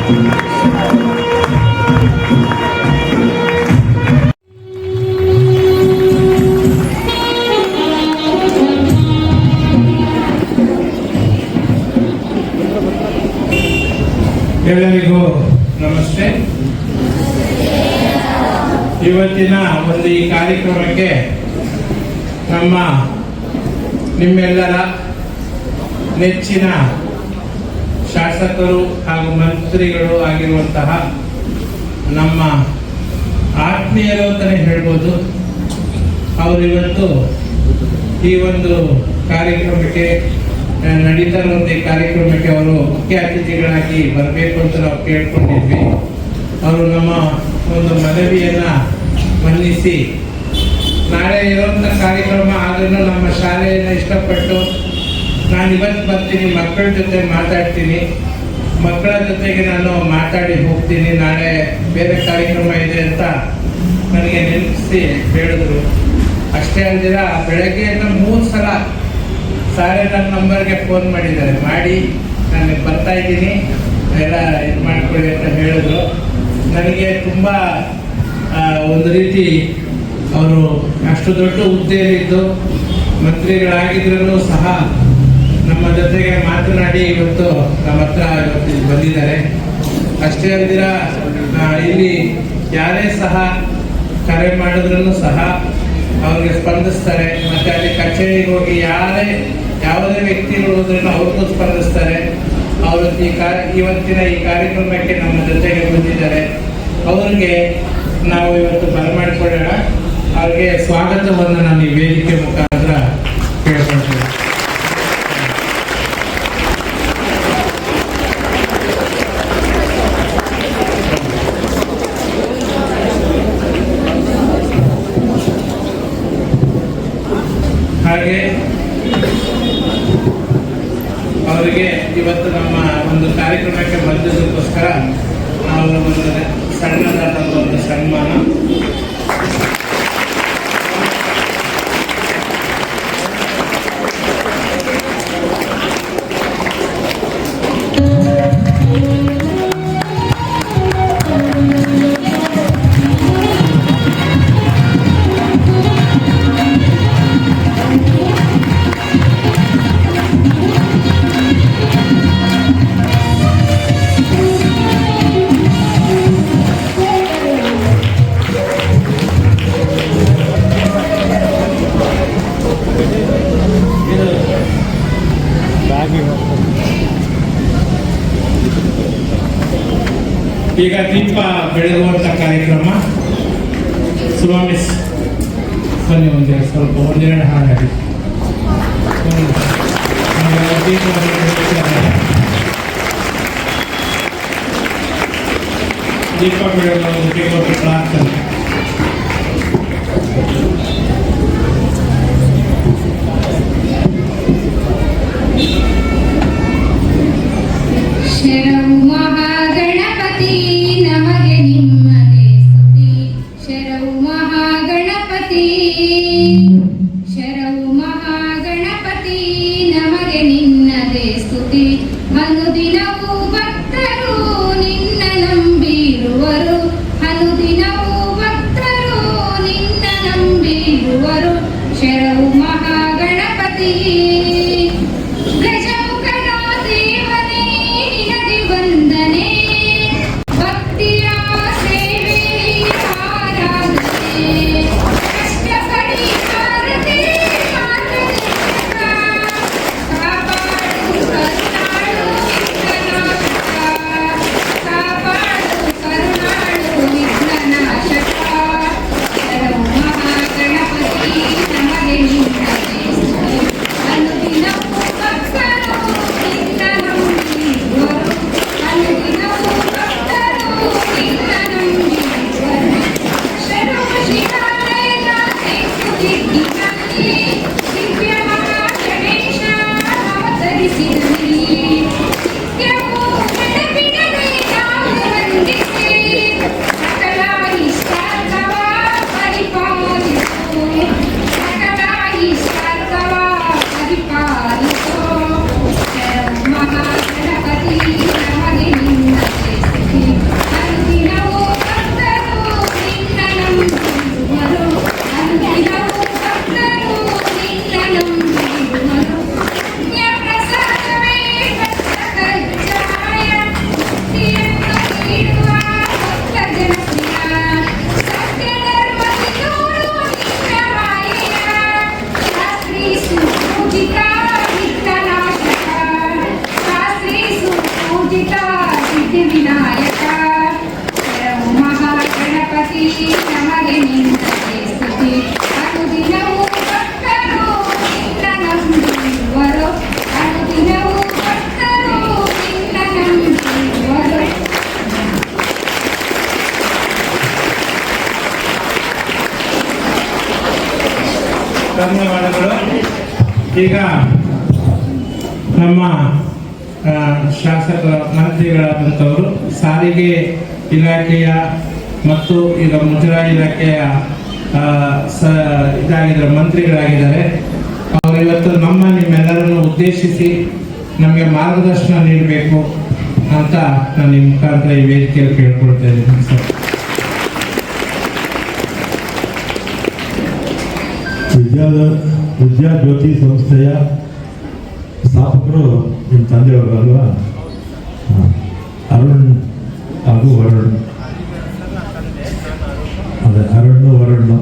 ಎಲ್ಲರಿಗೂ ನಮಸ್ತೆ. ಇವತ್ತಿನ ಒಂದು ಈ ಕಾರ್ಯಕ್ರಮಕ್ಕೆ ನಿಮ್ಮೆಲ್ಲರ ನೆಚ್ಚಿನ ಶಾಸಕರು ಹಾಗೂ ಮಂತ್ರಿಗಳು ಆಗಿರುವಂತಹ ನಮ್ಮ ಆತ್ಮೀಯರು ಅಂತಲೇ ಹೇಳ್ಬೋದು. ಅವರು ಇವತ್ತು ಈ ಒಂದು ಕಾರ್ಯಕ್ರಮಕ್ಕೆ ನಡೀತಾ ಇರುವಂಥ ಈ ಕಾರ್ಯಕ್ರಮಕ್ಕೆ ಅವರು ಮುಖ್ಯ ಅತಿಥಿಗಳಾಗಿ ಬರಬೇಕು ಅಂತ ನಾವು ಕೇಳ್ಕೊಂಡಿದ್ವಿ. ಅವರು ನಮ್ಮ ಒಂದು ಮನವಿಯನ್ನು ಮನ್ನಿಸಿ ನಾಳೆ ಇರುವಂಥ ಕಾರ್ಯಕ್ರಮ ಆದ್ರೂ ನಮ್ಮ ಶಾಲೆಯನ್ನು ಇಷ್ಟಪಟ್ಟು ನಾನು ಇವತ್ತು ಬರ್ತೀನಿ, ಮಕ್ಕಳ ಜೊತೆ ಮಾತಾಡ್ತೀನಿ, ಮಕ್ಕಳ ಜೊತೆಗೆ ನಾನು ಮಾತಾಡಿ ಹೋಗ್ತೀನಿ, ನಾಳೆ ಬೇರೆ ಕಾರ್ಯಕ್ರಮ ಇದೆ ಅಂತ ನನಗೆ ನೆನಪಿಸಿ ಹೇಳಿದ್ರು. ಅಷ್ಟೇ ಅಲ್ದಿರ ಬೆಳಗ್ಗೆಯಿಂದ 3 ಸಲ ಸಾರೇ ನನ್ನ ನಂಬರ್ಗೆ ಫೋನ್ ಮಾಡಿದ್ದಾರೆ. ಮಾಡಿ ನಾನು ಬರ್ತಾ ಇದ್ದೀನಿ, ಎಲ್ಲ ಇದು ಮಾಡ್ಕೊಳ್ಳಿ ಅಂತ ಹೇಳಿದ್ರು. ನನಗೆ ತುಂಬ ಒಂದು ರೀತಿ ಅವರು ಅಷ್ಟು ದೊಡ್ಡ ಹುದ್ದೆಯಲ್ಲಿದ್ದು ಮಂತ್ರಿಗಳಾಗಿದ್ರೂ ಸಹ ನಮ್ಮ ಜೊತೆಗೆ ಮಾತನಾಡಿ ಇವತ್ತು ನಮ್ಮ ಹತ್ರ ಇವತ್ತು ಬಂದಿದ್ದಾರೆ. ಅಷ್ಟೇ ಅಲ್ದಿರ ಇಲ್ಲಿ ಯಾರೇ ಸಹ ಕರೆ ಮಾಡಿದ್ರೂ ಸಹ ಅವ್ರಿಗೆ ಸ್ಪಂದಿಸ್ತಾರೆ. ಮತ್ತು ಅಲ್ಲಿ ಕಚೇರಿಗೆ ಹೋಗಿ ಯಾವುದೇ ವ್ಯಕ್ತಿಗಳು ಹೋದ್ರೂ ಅವ್ರಿಗೂ ಸ್ಪಂದಿಸ್ತಾರೆ. ಅವರು ಇವತ್ತಿನ ಈ ಕಾರ್ಯಕ್ರಮಕ್ಕೆ ನಮ್ಮ ಜೊತೆಗೆ ಬಂದಿದ್ದಾರೆ. ಅವ್ರಿಗೆ ನಾವು ಇವತ್ತು ಬರಮಾಡಿಕೊಳ್ಳೋಣ. ಅವ್ರಿಗೆ ಸ್ವಾಗತವನ್ನು ನಾನು ಈ ವೇದಿಕೆ ಮುಖಾಂತರ ಕೇಳ್ಕೊಳ್ತೇನೆ. ಹಾಗೆ ಅವರಿಗೆ ಇವತ್ತು ನಮ್ಮ ಒಂದು ಕಾರ್ಯಕ್ರಮಕ್ಕೆ ಬಂದಿದ್ದಕ್ಕೋಸ್ಕರ ನಾವು ಒಂದು ಸಣ್ಣದಾದಂಥ ಒಂದು ಸನ್ಮಾನ. ಈಗ ದೀಪ ಬೆಳಗುವಂಥ ಕಾರ್ಯಕ್ರಮ. ಸ್ವಾಮಿ ಬನ್ನಿ, ಸ್ವಲ್ಪ ಒಂದೆರಡು ಹಾಗಾಗಿ ದೀಪ ಬೆಳಗುವುದಕ್ಕೆ ಒಂದು ಪ್ರಾರ್ಥನೆ. ಅನುದಿನವೂ ಭಕ್ತರು ನಿನ್ನ ನಂಬಿರುವರು, ಅನುದಿನವೂ ಭಕ್ತರು ನಿನ್ನ ನಂಬಿರುವರು. ಶರಣು ಮಹಾಗಣಪತಿ ಗಜಮುಖನ ದೇವನೇ ನಿನಗೆ ವಂದನೆ, ಭಕ್ತಿಯ ಸೇವೆ ಆರಾಧನೆ, ಕಷ್ಟ ಪರಿಹಾರತೆ ಕಾಪಾಡು ಕರುಣಾಳು ವಿಠಲ. ಪೂಜಿತ ಸಿದ್ಧಿ ವಿನಾಯಕ ಶರಣು ಮಹಾಗಣಪತಿ ನಮಗೆ ನಿಂದನೆ ಸ್ತುತಿ ಅನುದಿನವೂ ಭಕ್ತರು ನಿನ್ನ ನಂಬಿರುವರು ಅನುದಿನವೂ ಭಕ್ತರು ನಿನ್ನ ನಂಬಿರುವರು. ಧನ್ಯವಾದಗಳು. ಈಗ ನಮ್ಮ ಶಾಸಕ ಮಂತ್ರಿಗಳಾದಂಥವರು ಸಾರಿಗೆ ಇಲಾಖೆಯ ಮತ್ತು ಈಗ ಮುಜರಾಯಿ ಇಲಾಖೆಯ ಇದಾಗಿದ್ದಾರೆ, ಮಂತ್ರಿಗಳಾಗಿದ್ದಾರೆ. ಅವರು ಇವತ್ತು ನಿಮ್ಮೆಲ್ಲರನ್ನು ಉದ್ದೇಶಿಸಿ ನಮಗೆ ಮಾರ್ಗದರ್ಶನ ನೀಡಬೇಕು ಅಂತ ನಾನು ನಿಮ್ಮ ಮುಖಾಂತರ ಈ ವೇದಿಕೆಯಲ್ಲಿ ಕೇಳ್ಕೊಳ್ತಾ ಇದ್ದೀನಿ ಸರ್. ವಿದ್ಯಾಜ್ಯೋತಿ ಸಂಸ್ಥೆಯ ಸ್ಥಾಪಕರು ನಿಮ್ಮ ತಂದೆಯವರು ಅಲ್ವಾ? ಅರುಣ್ ಹಾಗೂ ವರುಣ್. ಅದೇ ಅರುಣ್ ವರುಣ್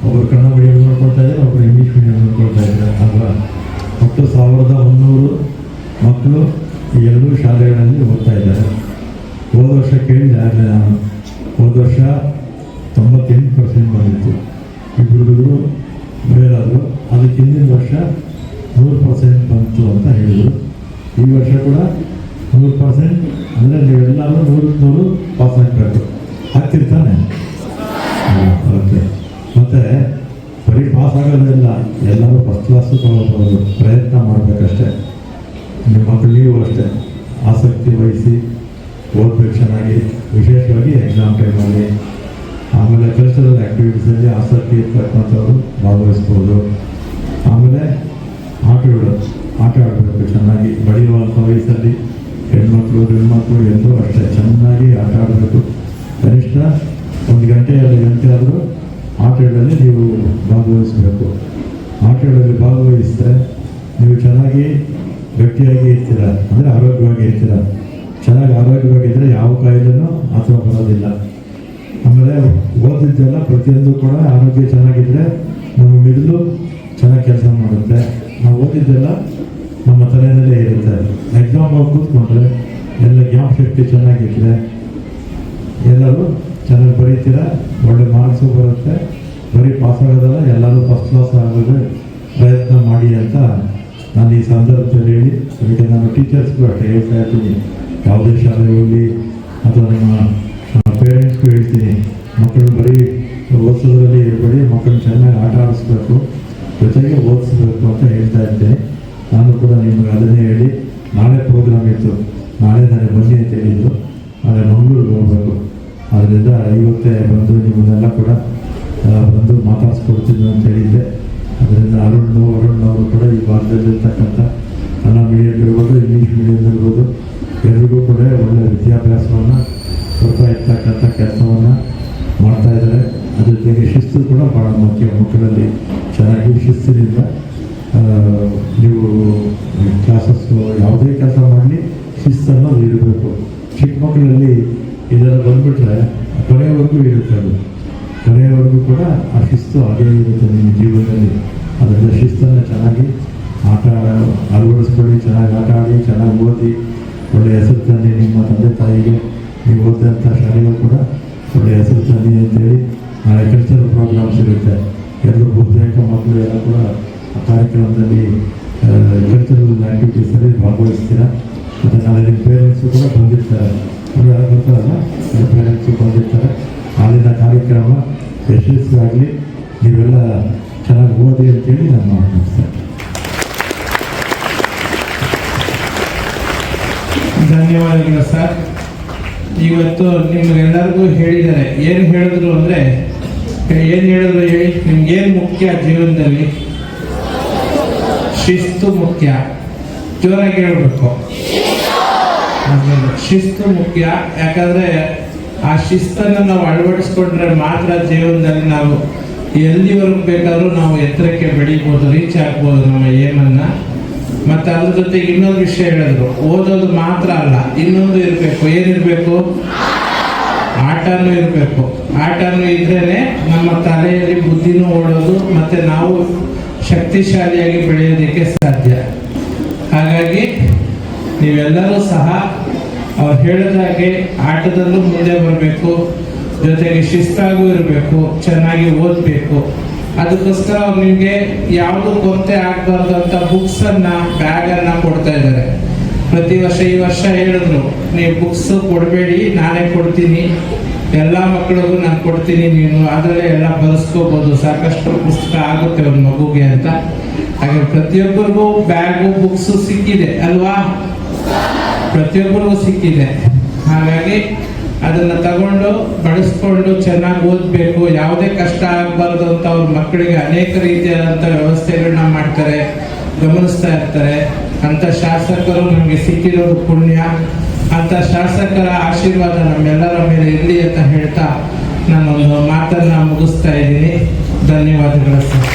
ಒಬ್ಬರು ಕನ್ನಡ ಮೀಡಿಯಂ ನೋಡ್ಕೊಳ್ತಾ ಇದ್ದಾರೆ, ಒಬ್ಬರು ಇಂಗ್ಲೀಷ್ ಮೀಡಿಯಂ ನೋಡ್ಕೊಳ್ತಾ ಇದ್ದಾರೆ ಅಲ್ವಾ? ಒಟ್ಟು 1300 ಮಕ್ಕಳು ಈ ಎರಡೂ ಶಾಲೆಗಳಲ್ಲಿ ಓದ್ತಾ ಇದ್ದಾರೆ. ಹೋದ ವರ್ಷ ಕೇಳಿದೆ ಆದರೆ ನಾನು, ಹೋದ ವರ್ಷ 98% ಬಂದಿತ್ತು. ಇಬ್ಬರು ಬೇರಾದರು, ಅದಕ್ಕೆ ಹಿಂದಿನ ವರ್ಷ 100% ಬಂತು ಅಂತ ಹೇಳಿದರು. ಈ ವರ್ಷ ಕೂಡ 100%, ಅಂದರೆ ನೀವೆಲ್ಲರೂ 100 ಪಾಸ್ ಆಗಬೇಕು. ಆಗ್ತಿರ್ತಾನೆ? ಓಕೆ. ಮತ್ತು ಬರೀ ಪಾಸ್ ಆಗೋದಿಲ್ಲ, ಎಲ್ಲರೂ ಫಸ್ಟ್ ಕ್ಲಾಸು ತೊಗೊಳ್ಬೋದು. ಪ್ರಯತ್ನ ಮಾಡಬೇಕಷ್ಟೆ. ನಿಮ್ಮ ಮಕ್ಕಳು ನೀವು ಅಷ್ಟೇ ಆಸಕ್ತಿ ವಹಿಸಿ ಓದಬೇಕು ಚೆನ್ನಾಗಿ, ವಿಶೇಷವಾಗಿ ಎಕ್ಸಾಮ್ ಟೈಮಲ್ಲಿ. ಆಮೇಲೆ ಕಲ್ಚರಲ್ ಆ್ಯಕ್ಟಿವಿಟೀಸಲ್ಲಿ ಆಸಕ್ತಿ ಇರ್ತಕ್ಕಂಥವ್ರು ಭಾಗವಹಿಸ್ಬೋದು. ಆಮೇಲೆ ಆಟ ಆಡಬೇಕು ಚೆನ್ನಾಗಿ. ಬೆಳೆಯುವಂಥ ವಯಸ್ಸಲ್ಲಿ ಹೆಣ್ಮಕ್ಳು ಗಂಡ್ಮಕ್ಳು ಎಲ್ಲರೂ ಅಷ್ಟೇ ಚೆನ್ನಾಗಿ ಆಟ ಆಡಬೇಕು. ಕನಿಷ್ಠ 1 ಗಂಟೆ 2 ಗಂಟೆ ಆದರೂ ಆಟಗಳಲ್ಲಿ ನೀವು ಭಾಗವಹಿಸಬೇಕು. ಆಟಗಳಲ್ಲಿ ಭಾಗವಹಿಸಿದ್ರೆ ನೀವು ಚೆನ್ನಾಗಿ ಗಟ್ಟಿಯಾಗಿ ಇರ್ತೀರ, ಅಂದರೆ ಆರೋಗ್ಯವಾಗಿ ಇರ್ತೀರ. ಚೆನ್ನಾಗಿ ಆರೋಗ್ಯವಾಗಿದ್ದರೆ ಯಾವ ಕಾಯಿಲೆನೂ ಅಥವಾ ಬರೋದಿಲ್ಲ. ಆಮೇಲೆ ಓದಿದ್ದೆಲ್ಲ ಪ್ರತಿಯೊಂದು ಕೂಡ ಆರೋಗ್ಯ ಚೆನ್ನಾಗಿದ್ದರೆ ನಮ್ಮ ಮಿದುಳು ಚೆನ್ನಾಗಿ ಕೆಲಸ ಮಾಡುತ್ತೆ. ನಾವು ಓದಿದ್ದೆಲ್ಲ ನಮ್ಮ ತಲೆಯಲ್ಲೇ ಇರುತ್ತೆ. ಎಕ್ಸಾಮ್ ಹೋಗಿ ಕೂತ್ಕೊಂಡ್ರೆ ಎಲ್ಲ ಜ್ಞಾಪಶಕ್ತಿ ಚೆನ್ನಾಗಿದ್ದರೆ ಎಲ್ಲರೂ ಚೆನ್ನಾಗಿ ಬರೀತೀರ, ಒಳ್ಳೆ ಮಾರ್ಕ್ಸು ಬರುತ್ತೆ. ಬರೀ ಪಾಸ್ ಆಗೋದಲ್ಲ, ಎಲ್ಲರೂ ಫಸ್ಟ್ ಕ್ಲಾಸ್ ಆಗೋದು ಪ್ರಯತ್ನ ಮಾಡಿ ಅಂತ ನಾನು ಈ ಸಂದರ್ಭದಲ್ಲಿ ಹೇಳಿ, ಅದಕ್ಕೆ ನಾನು ಟೀಚರ್ಸ್ಗೂ ಅಷ್ಟೇ ಹೇಳ್ತಾ ಇರ್ತೀನಿ. ಯಾವುದೇ ಶಾಲೆ ಹೋಗಲಿ ಅಥವಾ ನಿಮ್ಮ ಪೇರೆಂಟ್ಸ್ಗೂ ಹೇಳ್ತೀನಿ, ಮಕ್ಕಳು ಬರೀ ಓದಿಸೋದ್ರಲ್ಲಿ ಇರಬೇಡಿ, ಮಕ್ಕಳನ್ನ ಚೆನ್ನಾಗಿ ಆಟ ಆಡಿಸ್ಬೇಕು, ಜೊತೆಗೆ ಓದಿಸ್ಬೇಕು ಅಂತ ಹೇಳ್ತಾ ಇರ್ತೀನಿ. ನಾನು ಕೂಡ ನಿಮಗೆ ಅದನ್ನೇ ಹೇಳಿ, ನಾಳೆ ಪ್ರೋಗ್ರಾಮ್ ಇತ್ತು, ನಾಳೆ ನನಗೆ ಬನ್ನಿ ಅಂತ ಹೇಳಿದ್ದು, ನಾಳೆ ಮಂಗಳೂರಿಗೆ ಹೋಗಬೇಕು. ಅದರಿಂದ ಇವತ್ತೇ ಬಂದು ನಿಮ್ಮನ್ನೆಲ್ಲ ಕೂಡ ಬಂದು ಮಾತಾಡಿಸ್ಕೊಡ್ತೀನಿ ಅಂತ ಹೇಳಿದ್ದೆ. ಅದರಿಂದ ಅರುಣ್ ಅವರು ಕೂಡ ಈ ಭಾಗದಲ್ಲಿರ್ತಕ್ಕಂಥ ಕನ್ನಡ ಮೀಡಿಯಂ ಇರ್ಬೋದು, ಇಂಗ್ಲೀಷ್ ಮೀಡಿಯಂ ಇರ್ಬೋದು, ಎಲ್ರಿಗೂ ಕೂಡ ಒಳ್ಳೆಯ ವಿದ್ಯಾಭ್ಯಾಸವನ್ನು ಕೊಡ್ತಾ ಇರ್ತಕ್ಕಂಥ ಕೆಲಸವನ್ನು ಮಾಡ್ತಾ ಇದ್ದಾರೆ. ಅದ್ರ ಜೊತೆಗೆ ಶಿಸ್ತು ಕೂಡ ಭಾಳ ಮುಖ್ಯ. ಮಕ್ಕಳಲ್ಲಿ ಚೆನ್ನಾಗಿ ಶಿಸ್ತಿನಿಂದ ನೀವು ಕ್ಲಾಸಸ್ಸು ಯಾವುದೇ ಕೆಲಸ ಮಾಡಲಿ ಶಿಸ್ತನ್ನು ಇರಬೇಕು. ಚಿಕ್ಕ ಮಕ್ಕಳಲ್ಲಿ ಇದೆಲ್ಲ ಬಂದುಬಿಟ್ರೆ ಕೊನೆಯವರೆಗೂ ಇರುತ್ತೆ. ಅದು ಕೊನೆಯವರೆಗೂ ಕೂಡ ಆ ಶಿಸ್ತು ಹಾಗೇ ಇರುತ್ತೆ ನಿಮ್ಮ ಜೀವನದಲ್ಲಿ. ಅದರಿಂದ ಶಿಸ್ತನ್ನು ಚೆನ್ನಾಗಿ ಅಳವಡಿಸ್ಕೊಳ್ಳಿ, ಚೆನ್ನಾಗಿ ಆಟ ಆಡಿ, ಚೆನ್ನಾಗಿ ಓದಿ, ಒಳ್ಳೆಯ ಹೆಸರು ತನ್ನಿ. ನಿಮ್ಮ ತಂದೆ ತಾಯಿಗೆ ನೀವು ಓದಿದಂಥ ಶಾಲೆಗೂ ಕೂಡ ಒಳ್ಳೆಯ ಹೆಸರು ತನ್ನಿ ಅಂತೇಳಿ ನಾಳೆ ಕಲ್ಚರಲ್ ಪ್ರೋಗ್ರಾಮ್ಸ್ ಇರುತ್ತೆ. ಎಲ್ಲರೂ ಬಹುತೇಕ ಮಕ್ಕಳು ಎಲ್ಲ ಕೂಡ ಆ ಕಾರ್ಯಕ್ರಮದಲ್ಲಿ ಕಲ್ಚರಲ್ ಆ್ಯಕ್ಟಿವಿಟೀಸಲ್ಲಿ ಭಾಗವಹಿಸ್ತೀರ. ಮತ್ತು ನಾಳೆ ನಿಮ್ಮ ಪೇರೆಂಟ್ಸು ಕೂಡ ಬಂದಿರ್ತಾರೆ, ಗೊತ್ತಾರಲ್ಲ, ನಿಮ್ಮ ಪೇರೆಂಟ್ಸು ಬಂದಿರ್ತಾರೆ. ನಾಳಿನ ಕಾರ್ಯಕ್ರಮ ಯಶಸ್ವಿಯಾಗಲಿ, ನೀವೆಲ್ಲ ಚೆನ್ನಾಗಿ ಓದಿ ಅಂತೇಳಿ ನಾನು ಮಾತನಾಡ್ತೇನೆ. ಧನ್ಯವಾದಗಳು ಸರ್. ಇವತ್ತು ನಿಮಗೆಲ್ಲರಿಗೂ ಹೇಳಿದ್ದಾರೆ. ಏನು ಹೇಳಿದ್ರು ಅಂದರೆ, ಏನು ಹೇಳಿದ್ರು ಹೇಳಿ, ನಿಮ್ಗೇನು ಮುಖ್ಯ ಜೀವನದಲ್ಲಿ? ಶಿಸ್ತು ಮುಖ್ಯ. ಜೋರಾಗಿ ಹೇಳಬೇಕು, ಶಿಸ್ತು ಮುಖ್ಯ. ಯಾಕಂದರೆ ಆ ಶಿಸ್ತನ್ನು ನಾವು ಅಳವಡಿಸ್ಕೊಂಡ್ರೆ ಮಾತ್ರ ಜೀವನದಲ್ಲಿ ನಾವು ಎಲ್ಲಿವರೆಗೂ ಬೇಕಾದರೂ ನಾವು ಎತ್ತರಕ್ಕೆ ಬೆಳೀಬೋದು, ರೀಚ್ ಆಗ್ಬೋದು ನಮ್ಮ ಏಮನ್ನು. ಮತ್ತು ಅದ್ರ ಜೊತೆಗೆ ಇನ್ನೊಂದು ವಿಷಯ ಹೇಳಿದ್ರು, ಓದೋದು ಮಾತ್ರ ಅಲ್ಲ, ಇನ್ನೊಂದು ಇರಬೇಕು. ಏನಿರಬೇಕು? ಆಟನೂ ಇರಬೇಕು. ಆಟನೂ ಇದ್ರೇ ನಮ್ಮ ತಲೆಯಲ್ಲಿ ಬುದ್ಧಿನೂ ಓಡೋದು, ಮತ್ತು ನಾವು ಶಕ್ತಿಶಾಲಿಯಾಗಿ ಬೆಳೆಯೋದಕ್ಕೆ ಸಾಧ್ಯ. ಹಾಗಾಗಿ ನೀವೆಲ್ಲರೂ ಸಹ ಹೇಳಿದಾಗೆ ಆಟದಲ್ಲೂ ಮುಂದೆ ಬರಬೇಕು, ಜೊತೆಗೆ ಶಿಸ್ತಾಗೂ ಇರಬೇಕು, ಚೆನ್ನಾಗಿ ಓದಬೇಕು. ಅದಕ್ಕೋಸ್ಕರ ಅವ್ರು ನಿಮಗೆ ಯಾವುದು ಕೊರತೆ ಆಗಬಾರ್ದು ಅಂತ ಬುಕ್ಸನ್ನು, ಬ್ಯಾಗನ್ನು ಕೊಡ್ತಾ ಇದ್ದಾರೆ ಪ್ರತಿ ವರ್ಷ. ಈ ವರ್ಷ ಹೇಳಿದ್ರು, ನೀವು ಬುಕ್ಸ್ ಕೊಡಬೇಡಿ, ನಾನೇ ಕೊಡ್ತೀನಿ, ಎಲ್ಲ ಮಕ್ಕಳಿಗೂ ನಾನು ಕೊಡ್ತೀನಿ, ನೀನು ಅದರಲ್ಲೇ ಎಲ್ಲ ಬರೆಸ್ಕೋಬೋದು, ಸಾಕಷ್ಟು ಪುಸ್ತಕ ಆಗುತ್ತೆ ಒಂದು ಮಗುಗೆ ಅಂತ. ಹಾಗೆ ಪ್ರತಿಯೊಬ್ಬರಿಗೂ ಬ್ಯಾಗು ಬುಕ್ಸು ಸಿಕ್ಕಿದೆ ಅಲ್ವಾ? ಪ್ರತಿಯೊಬ್ಬರಿಗೂ ಸಿಕ್ಕಿದೆ. ಹಾಗಾಗಿ ಅದನ್ನು ತಗೊಂಡು ಬಳಸ್ಕೊಂಡು ಚೆನ್ನಾಗಿ ಓದಬೇಕು. ಯಾವುದೇ ಕಷ್ಟ ಆಗಬಾರ್ದು ಅಂತ ಅವ್ರ ಮಕ್ಕಳಿಗೆ ಅನೇಕ ರೀತಿಯಾದಂಥ ವ್ಯವಸ್ಥೆಗಳನ್ನ ಮಾಡ್ತಾರೆ, ಗಮನಿಸ್ತಾ ಇರ್ತಾರೆ. ಅಂಥ ಶಾಸಕರು ನಮಗೆ ಸಿಕ್ಕಿರೋದು ಪುಣ್ಯ. ಅಂಥ ಶಾಸಕರ ಆಶೀರ್ವಾದ ನಮ್ಮೆಲ್ಲರ ಮೇಲೆ ಇರಲಿ ಅಂತ ಹೇಳ್ತಾ ನಾನೊಂದು ಮಾತನ್ನು ಮುಗಿಸ್ತಾ ಇದ್ದೀನಿ. ಧನ್ಯವಾದಗಳು ಸರ್.